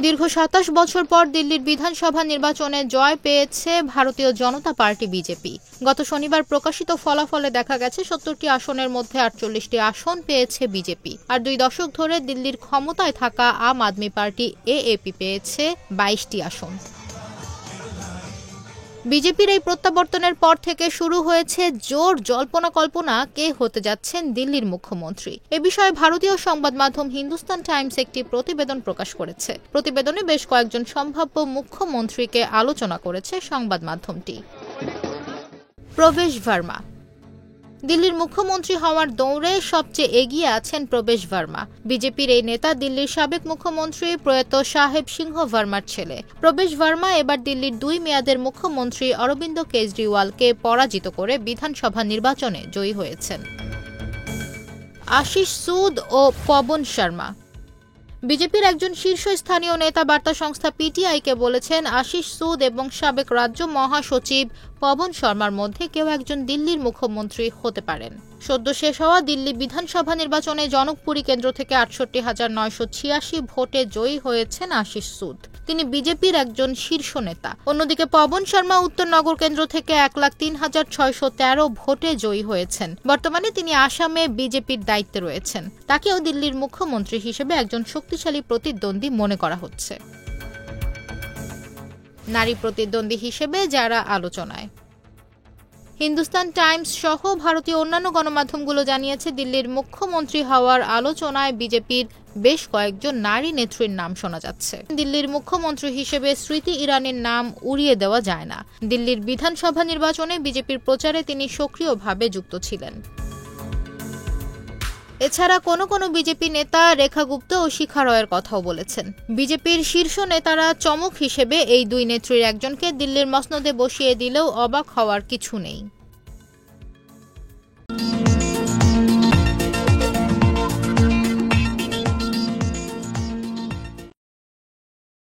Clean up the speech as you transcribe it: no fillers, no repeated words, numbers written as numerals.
দীর্ঘ ২৭ বছর পর দিল্লির বিধানসভা নির্বাচনে জয় পেয়েছে ভারতীয় জনতা পার্টি বিজেপি। গত শনিবার প্রকাশিত ফলাফলে দেখা গেছে ৭০টি আসনের মধ্যে ৪৮টি আসন পেয়েছে বিজেপি, আর ২ দশক ধরে দিল্লির ক্ষমতায় থাকা আম আদমি পার্টি এএপি পেয়েছে ২২টি আসন। বিজেপির এই প্রত্যাবর্তনের পর থেকে শুরু হয়েছে জোর জল্পনা কল্পনা কে হতে যাচ্ছেন দিল্লির মুখ্যমন্ত্রী। এ বিষয়ে ভারতীয় সংবাদ মাধ্যম হিন্দুস্তান টাইমস একটি প্রতিবেদন প্রকাশ করেছে। প্রতিবেদনে বেশ কয়েকজন সম্ভাব্য মুখ্যমন্ত্রীকে আলোচনা করেছে সংবাদ মাধ্যমটি। প্রবেশ ভার্মা। দিল্লির মুখ্যমন্ত্রী হওয়ার দৌড়ে সবচেয়ে এগিয়ে আছেন প্রবেশ ভার্মা। বিজেপির এই নেতা দিল্লির সাবেক মুখ্যমন্ত্রী প্রয়াত সাহেব সিংহ ভার্মার ছেলে। প্রবেশ ভার্মা এবার দিল্লির ২ মেয়াদের মুখ্যমন্ত্রী অরবিন্দ কেজরিওয়ালকে পরাজিত করে বিধানসভা নির্বাচনে জয়ী হয়েছেন। আশিস সুদ ও পবন শর্মা। বিজেপির একজন শীর্ষস্থানীয় নেতা বার্তা সংস্থা পিটিআইকে বলেছেন, আশিস সুদ এবং সাবেক রাজ্য মহাসচিব পবন শর্মার মধ্যে কেউ একজন দিল্লির মুখ্যমন্ত্রী হতে পারেন। সদ্য শেষ হওয়া দিল্লি বিধানসভা নির্বাচনে জনকপুরী কেন্দ্র থেকে ৬৮,৯৮৬ ভোটে জয়ী হয়েছেন আশিস সুদ। তিনি বিজেপির একজন শীর্ষ নেতা। অন্যদিকে পবন শর্মা উত্তরনগর কেন্দ্র থেকে ১,০৩,৬১৩ ভোটে জয়ী হয়েছেন। বর্তমানে তিনি আসামে বিজেপির দায়িত্বে রয়েছেন। তাকেও দিল্লির মুখ্যমন্ত্রী হিসেবে একজন শক্তিশালী প্রতিদ্বন্দ্বী মনে করা হচ্ছে। নারী প্রতিদ্বন্দ্বী হিসেবে যারা আলোচনায়। হিন্দুস্তান টাইমস সহ ভারতীয় অন্যান্য গণমাধ্যমগুলো জানিয়েছে, দিল্লির মুখ্যমন্ত্রী হওয়ার আলোচনায় বিজেপির বেশ কয়েকজন নারী নেত্রীর নাম শোনা যাচ্ছে। দিল্লির মুখ্যমন্ত্রী হিসেবে স্মৃতি ইরানির নাম উড়িয়ে দেওয়া যায় না। দিল্লির বিধানসভা নির্বাচনে বিজেপির প্রচারে তিনি সক্রিয়ভাবে যুক্ত ছিলেন। এছাড়া কোনো বিজেপি নেতা রেখা গুপ্ত ও শিখা রয়ের কথাও বলেছেন। বিজেপির শীর্ষ নেতারা চমক হিসেবে এই ২ নেত্রীর একজনকে দিল্লির মসনদে বসিয়ে দিলেও অবাক হওয়ার কিছু নেই।